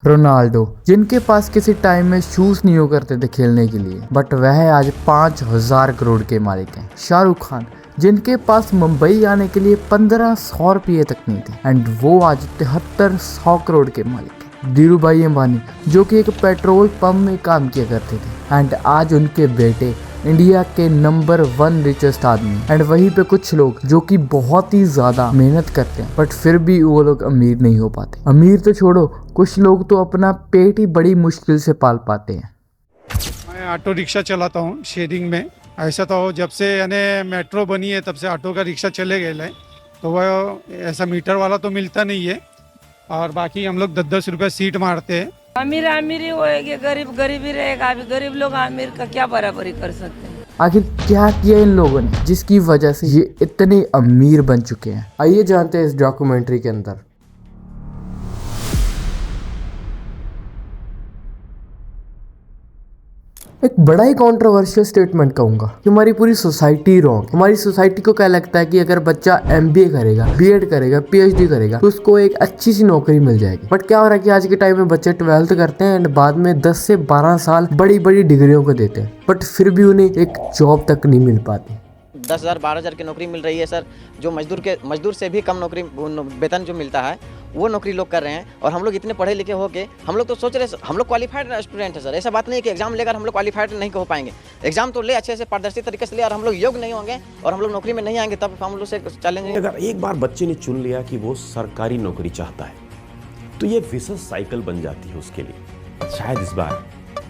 Ronaldo, जिनके पास किसी time में शूज नहीं हो करते थे खेलने के लिए, बट वह आज 5,000 करोड़ के मालिक हैं। शाहरुख खान, जिनके पास मुंबई आने के लिए 1500 रुपये तक नहीं थे, एंड वो आज 7300 करोड़ के मालिक हैं। धीरूभाई अंबानी, जो कि एक पेट्रोल पंप में काम किया करते थे, एंड आज उनके बेटे इंडिया के नंबर 1 रिचेस्ट आदमी। एंड वहीं पे कुछ लोग जो कि बहुत ही ज्यादा मेहनत करते हैं, बट फिर भी वो लोग अमीर नहीं हो पाते। अमीर तो छोड़ो, कुछ लोग तो अपना पेट ही बड़ी मुश्किल से पाल पाते हैं। मैं ऑटो रिक्शा चलाता हूँ शेयरिंग में। ऐसा तो जब से यानी मेट्रो बनी है तब से ऑटो का रिक्शा चले गए हैं, तो वह ऐसा मीटर वाला तो मिलता नहीं है, और बाकी हम लोग 10-10 रुपये सीट मारते हैं। अमीर अमीर ही होएगी, गरीब गरीब ही रहेगा। अभी गरीब लोग अमीर का क्या बराबरी कर सकते हैं? आखिर क्या किया इन लोगों ने जिसकी वजह से ये इतने अमीर बन चुके हैं? आइए जानते हैं इस डॉक्यूमेंट्री के अंदर। एक बड़ा ही कंट्रोवर्शियल स्टेटमेंट कहूंगा कि हमारी पूरी सोसाइटी रॉन्ग। हमारी सोसाइटी को क्या लगता है कि अगर बच्चा एमबीए करेगा, बीएड करेगा, पीएचडी करेगा तो उसको एक अच्छी सी नौकरी मिल जाएगी। बट क्या हो रहा है कि आज के टाइम में बच्चे 12th करते हैं एंड बाद में 10 से 12 साल बड़ी बड़ी डिग्रियों को देते हैं, बट फिर भी उन्हें एक जॉब तक नहीं मिल पाती। 10,000 12,000 की नौकरी मिल रही है सर। जो मजदूर से भी कम नौकरी वेतन जो मिलता है वो नौकरी लोग कर रहे हैं। और हम लोग इतने पढ़े लिखे हो के हम लोग तो सोच रहे हम लोग क्वालिफाइड स्टूडेंट है सर। ऐसा बात नहीं है कि एग्जाम लेकर हम लोग क्वालिफाइड नहीं हो पाएंगे। एग्जाम तो ले अच्छे से पारदर्शी तरीके से ले, और हम लोग योग्य नहीं होंगे और हम लोग नौकरी में नहीं आएंगे तब हम लोग से चैलेंज। अगर एक बार बच्चे ने चुन लिया कि वो सरकारी नौकरी चाहता है तो ये विशेष साइकिल बन जाती है उसके लिए। शायद इस बार,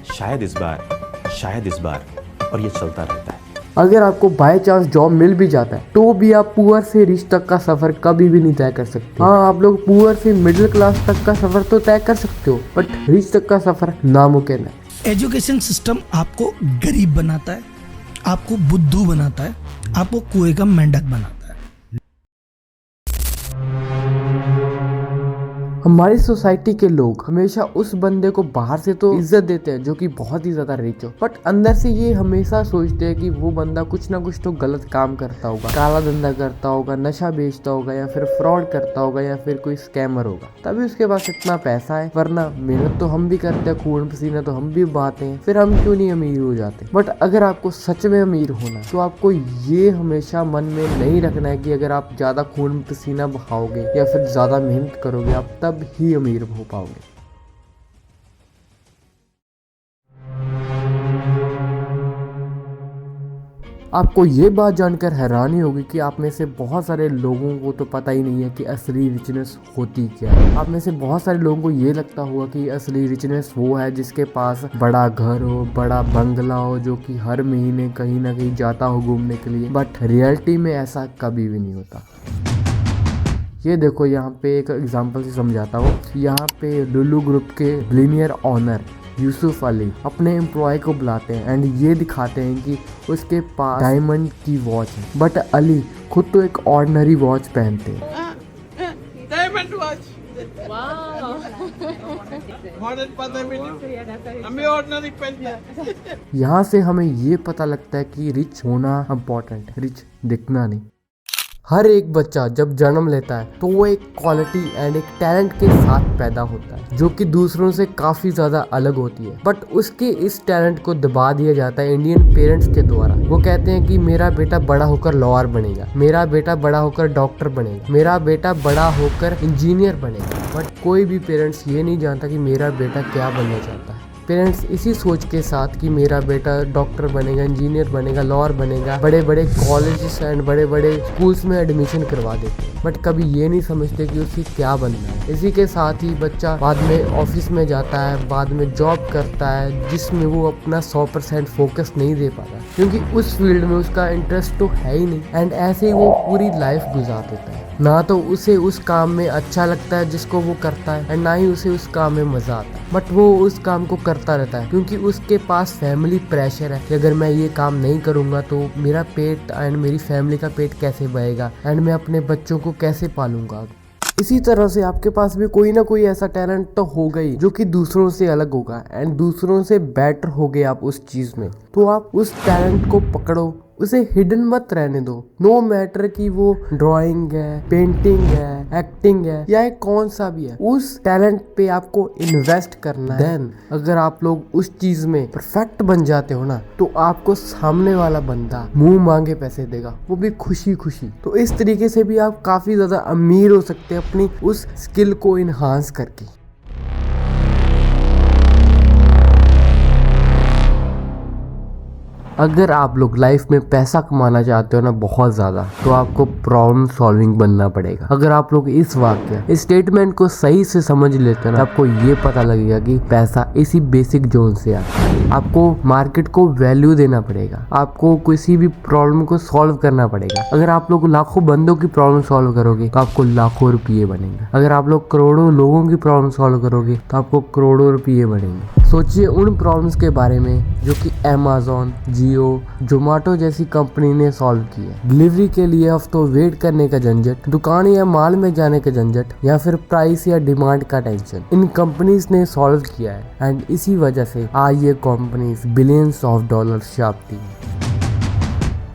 शायद इस बार, शायद इस बार, और ये चलता रहता है। अगर आपको बाय चांस जॉब मिल भी जाता है तो भी आप पुअर से रिच तक का सफर कभी भी नहीं तय कर सकते। हाँ, आप लोग पुअर से मिडिल क्लास तक का सफर तो तय कर सकते हो, बट रिच तक का सफर नामुमकिन है। एजुकेशन सिस्टम आपको गरीब बनाता है, आपको बुद्धू बनाता है, आपको कुएं का मेंढक बनाता है। हमारी सोसाइटी के लोग हमेशा उस बंदे को बाहर से तो इज्जत देते हैं जो कि बहुत ही ज्यादा रिच हो, बट अंदर से ये हमेशा सोचते हैं कि वो बंदा कुछ ना कुछ तो गलत काम करता होगा, काला धंधा करता होगा, नशा बेचता होगा, या फिर फ्रॉड करता होगा, या फिर कोई स्कैमर होगा, तभी उसके पास इतना पैसा है। वरना मेहनत तो हम भी करते हैं, खून पसीना तो हम भी बहाते हैं, फिर हम क्यों नहीं अमीर हो जाते? बट अगर आपको सच में अमीर होना तो आपको ये हमेशा मन में नहीं रखना है कि अगर आप ज्यादा खून पसीना बहाओगे या फिर ज्यादा मेहनत करोगे आप तब ही अमीर हो पाओगे। आपको ये बात जानकर हैरानी होगी कि आप में से बहुत सारे लोगों को तो पता ही नहीं है कि असली रिचनेस होती क्या है। आप में से बहुत सारे लोगों को ये लगता होगा कि असली रिचनेस वो है जिसके पास बड़ा घर हो, बड़ा बंगला हो, जो कि हर महीने कहीं ना कहीं जाता हो घूमने के लिए, बट रियलिटी में ऐसा कभी भी नहीं होता। ये देखो, यहाँ पे एक एग्जांपल से समझाता हूँ। यहाँ पे लुलु ग्रुप के बिलियनियर ऑनर यूसुफ अली अपने एम्प्लॉय को बुलाते हैं एंड ये दिखाते हैं कि उसके पास डायमंड की वॉच है, बट अली खुद तो एक ऑर्डिनरी वॉच पहनते हैं। डायमंड वॉच, हमें ऑर्डिनरी पहनते। यहाँ से हमें ये पता लगता है कि रिच होना इम्पोर्टेंट है, रिच दिखना नहीं। हर एक बच्चा जब जन्म लेता है तो वो एक क्वालिटी एंड एक टैलेंट के साथ पैदा होता है जो कि दूसरों से काफ़ी ज़्यादा अलग होती है, बट उसके इस टैलेंट को दबा दिया जाता है इंडियन पेरेंट्स के द्वारा। वो कहते हैं कि मेरा बेटा बड़ा होकर लॉयर बनेगा, मेरा बेटा बड़ा होकर डॉक्टर बनेगा, मेरा बेटा बड़ा होकर इंजीनियर बनेगा, बट कोई भी पेरेंट्स ये नहीं जानता कि मेरा बेटा क्या बनना चाहता है। पेरेंट्स इसी सोच के साथ कि मेरा बेटा डॉक्टर बनेगा, इंजीनियर बनेगा, लॉयर बनेगा, बड़े बड़े कॉलेजेस एंड बड़े बड़े स्कूल्स में एडमिशन करवा देते हैं, बट कभी ये नहीं समझते कि उसे क्या बनना है। इसी के साथ ही बच्चा बाद में ऑफिस में जाता है, बाद में जॉब करता है जिसमें वो अपना 100% फोकस नहीं दे पाता क्योंकि उस फील्ड में उसका इंटरेस्ट तो है ही नहीं, एंड ऐसे ही वो पूरी लाइफ गुजार देता है। ना तो उसे उस काम में अच्छा लगता है जिसको वो करता है, एंड ना ही उसे उस काम में मजा आता है, बट वो उस काम को करता रहता है क्योंकि उसके पास फैमिली प्रेशर है कि अगर मैं ये काम नहीं करूंगा तो मेरा पेट एंड मेरी फैमिली का पेट कैसे बढ़ेगा एंड मैं अपने बच्चों को कैसे पालूंगा। इसी तरह से आपके पास भी कोई ना कोई ऐसा टैलेंट तो होगा ही जो कि दूसरों से अलग होगा एंड दूसरों से बेटर हो गए आप उस चीज में, तो आप उस टैलेंट को पकड़ो, उसे हिडन मत रहने दो। नो मैटर कि वो ड्राइंग है, पेंटिंग है, एक्टिंग है या एक कौन सा भी है, उस टैलेंट पे आपको इन्वेस्ट करना है। देन अगर आप लोग उस चीज में परफेक्ट बन जाते हो ना, तो आपको सामने वाला बंदा मुंह मांगे पैसे देगा, वो भी खुशी खुशी। तो इस तरीके से भी आप काफी ज्यादा अमीर हो सकते हैं अपनी उस स्किल को इन्हांस करके। अगर आप लोग लाइफ में पैसा कमाना चाहते हो ना बहुत ज़्यादा, तो आपको प्रॉब्लम सॉल्विंग बनना पड़ेगा। अगर आप लोग इस वाक्य इस स्टेटमेंट को सही से समझ लेते हो ना, आपको ये पता लगेगा कि पैसा इसी बेसिक जोन से आता है। आपको मार्केट को वैल्यू देना पड़ेगा, आपको किसी भी प्रॉब्लम को सॉल्व करना पड़ेगा। अगर आप लोग लाखों बंदों की प्रॉब्लम सॉल्व करोगे तो आपको लाखों रुपये बनेंगे। अगर आप लोग करोड़ों लोगों की प्रॉब्लम सॉल्व करोगे तो आपको करोड़ों रुपये बनेंगे। सोचिए उन प्रॉब्लम्स के बारे में जो कि अमेज़न, जियो, जोमेटो जैसी कंपनी ने सॉल्व की है। डिलीवरी के लिए हफ्तों वेट करने का झंझट, दुकान या मॉल में जाने का झंझट, या फिर प्राइस या डिमांड का टेंशन, इन कंपनीज ने सॉल्व किया है। एंड इसी वजह से आज ये कंपनीज बिलियंस ऑफ डॉलर्स छापती है।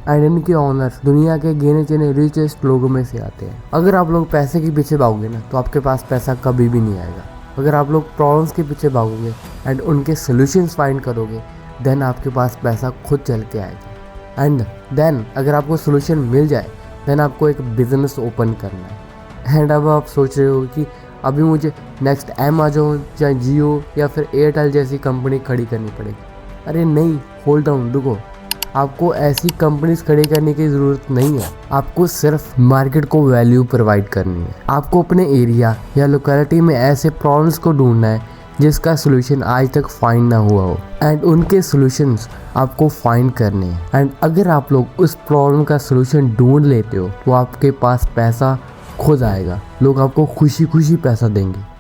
एंड इनके ओनर्स दुनिया के गिने चुने रिचेस्ट लोगों में से आते हैं। अगर आप लोग पैसे के पीछे भागोगे ना, तो आपके पास पैसा कभी भी नहीं आएगा। अगर आप लोग प्रॉब्लम्स के पीछे भागोगे एंड उनके सोल्यूशंस फाइंड करोगे, देन आपके पास पैसा खुद चल के आएगा। एंड देन अगर आपको सोल्यूशन मिल जाए, देन आपको एक बिजनेस ओपन करना है। एंड अब आप सोच रहे हो कि अभी मुझे नेक्स्ट अमेज़न या जियो या फिर एयरटेल जैसी कंपनी खड़ी करनी पड़ेगी। अरे नहीं, होल्ड डाउन, रुको। आपको ऐसी कंपनीज खड़ी करने की ज़रूरत नहीं है। आपको सिर्फ मार्केट को वैल्यू प्रोवाइड करनी है। आपको अपने एरिया या लोकेलिटी में ऐसे प्रॉब्लम्स को ढूंढना है जिसका सोल्यूशन आज तक फाइंड ना हुआ हो, एंड उनके सॉल्यूशंस आपको फाइंड करने हैं। एंड अगर आप लोग उस प्रॉब्लम का सोल्यूशन ढूंढ लेते हो, तो आपके पास पैसा खुद आएगा। लोग आपको खुशी खुशी पैसा देंगे।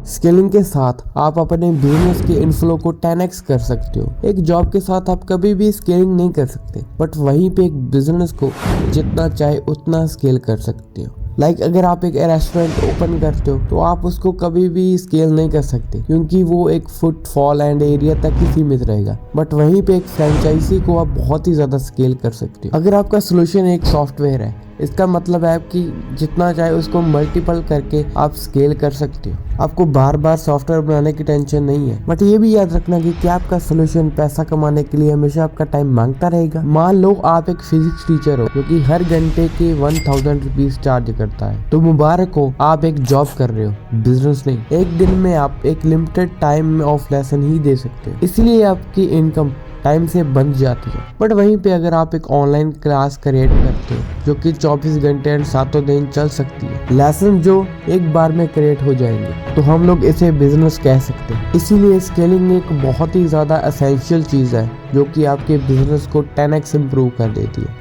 स्केलिंग के साथ आप अपने बिजनेस के इनफ्लो को 10x कर सकते हो। एक जॉब के साथ आप कभी भी स्केलिंग नहीं कर सकते, बट वहीं पे एक बिजनेस को जितना चाहे उतना स्केल कर सकते हो। लाइक अगर आप एक रेस्टोरेंट ओपन करते हो, तो आप उसको कभी भी स्केल नहीं कर सकते, क्योंकि वो एक फुटफॉल एंड एरिया तक ही सीमित रहेगा। बट वहीं पे एक फ्रेंचाइजी को आप बहुत ही ज़्यादा स्केल कर सकते हो। अगर आपका सोल्यूशन एक सॉफ्टवेयर है, इसका मतलब है कि जितना चाहे उसको मल्टीपल करके आप स्केल कर सकते हो। आपको बार बार सॉफ्टवेयर बनाने की टेंशन नहीं है। बट ये भी याद रखना कि क्या आपका सोल्यूशन पैसा कमाने के लिए हमेशा आपका टाइम मांगता रहेगा। मान लो आप एक फिजिक्स टीचर हो जो कि हर घंटे के 1000 रुपीज चार्ज करता है, तो मुबारक हो, आप एक जॉब कर रहे हो, बिजनेस नहीं। एक दिन में आप एक लिमिटेड टाइम में ऑफ लेसन ही दे सकते हो, इसलिए आपकी इनकम टाइम से बन जाती है। बट वहीं पे अगर आप एक ऑनलाइन क्लास क्रिएट करते हो जो कि 24 घंटे एंड 7 दिन चल सकती है, लेसन जो एक बार में क्रिएट हो जाएंगे, तो हम लोग इसे बिजनेस कह सकते हैं। इसीलिए स्केलिंग एक बहुत ही ज़्यादा एसेंशियल चीज़ है जो कि आपके बिजनेस को 10x इम्प्रूव कर देती है।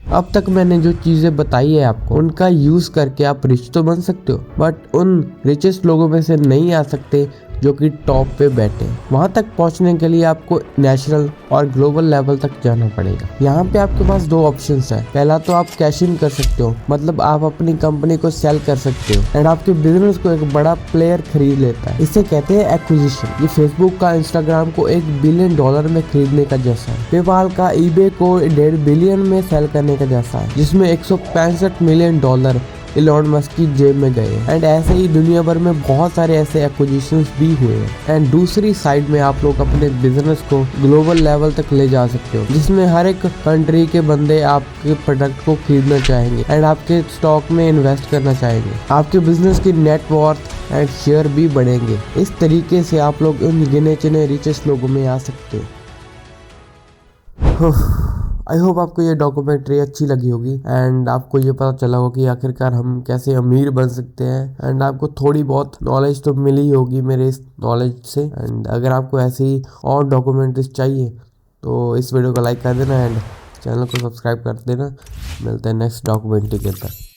अब तक मैंने जो चीज़ें बताई है आपको, उनका यूज़ करके आप रिच तो बन सकते हो, बट उन रिचेस्ट लोगों में से नहीं आ सकते जो कि टॉप पे बैठे हैं। वहाँ तक पहुँचने के लिए आपको नेशनल और ग्लोबल लेवल तक जाना पड़ेगा। यहाँ पे आपके पास दो ऑप्शंस है। पहला तो आप कैश इन कर सकते हो, मतलब आप अपनी कंपनी को सेल कर सकते हो एंड आपके बिजनेस को एक बड़ा प्लेयर खरीद लेता है। इसे कहते हैं एक्विजिशन। ये फेसबुक का इंस्टाग्राम को $1 बिलियन में खरीदने का जैसा है। पेपाल का ईबे को $1.5 बिलियन में सेल करने का जैसा है, जिसमें $165 मिलियन इलॉन मस्क की जेब में गए। एंड ऐसे ही दुनिया भर में बहुत सारे ऐसे एक्विजिशंस भी हुए हैं। एंड दूसरी साइड में आप लोग अपने बिजनेस को ग्लोबल लेवल तक ले जा सकते हो, जिसमें हर एक कंट्री के बंदे आपके प्रोडक्ट को खरीदना चाहेंगे एंड आपके स्टॉक में इन्वेस्ट करना चाहेंगे। आपके बिजनेस की नेट वर्थ एंड शेयर भी बढ़ेंगे। इस तरीके से आप लोग उन गिने चुने रिचेस्ट लोगों में आ सकते हो। आई होप आपको ये डॉक्यूमेंट्री अच्छी लगी होगी एंड आपको ये पता चला होगा कि आखिरकार हम कैसे अमीर बन सकते हैं। एंड आपको थोड़ी बहुत नॉलेज तो मिली होगी मेरे इस नॉलेज से। एंड अगर आपको ऐसी और डॉक्यूमेंट्रीज चाहिए तो इस वीडियो को लाइक कर देना एंड चैनल को सब्सक्राइब कर देना। मिलते हैं नेक्स्ट डॉक्यूमेंट्री के अंदर।